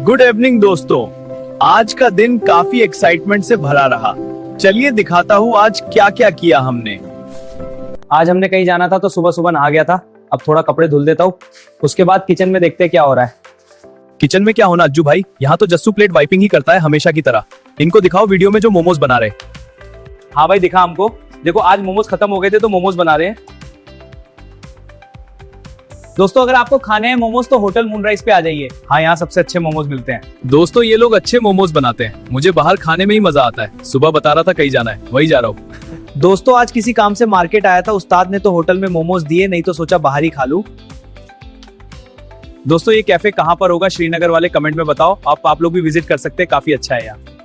Good evening दोस्तों। आज का दिन काफी एक्साइटमेंट से भरा रहा। चलिए दिखाता हूँ आज क्या क्या किया हमने। आज हमने कहीं जाना था तो सुबह सुबह नहा गया था। अब थोड़ा कपड़े धुल देता हूँ, उसके बाद किचन में देखते हैं क्या हो रहा है। किचन में क्या होना अज्जू भाई, यहाँ तो जस्सू प्लेट वाइपिंग ही करता है हमेशा की तरह। इनको दिखाओ वीडियो में जो मोमोज बना रहे। हाँ भाई दिखा हमको। देखो आज मोमोज खत्म हो गए थे तो मोमोज बना रहे हैं। दोस्तों अगर आपको खाने हैं मोमोज तो होटल मूनराइज पे आ जाइए। हाँ यहाँ सबसे अच्छे मोमोज मिलते हैं। दोस्तों ये लोग अच्छे मोमोज बनाते हैं, मुझे बाहर खाने में ही मजा आता है। सुबह बता रहा था कहीं जाना है, वही जा रहा हूँ। दोस्तों आज किसी काम से मार्केट आया था, उस्ताद ने तो होटल में मोमोज दिए, नहीं तो सोचा बाहर ही खा लूं। दोस्तों ये कैफे कहाँ पर होगा श्रीनगर वाले कमेंट में बताओ। आप लोग भी विजिट कर सकते हैं, काफी अच्छा है यहाँ।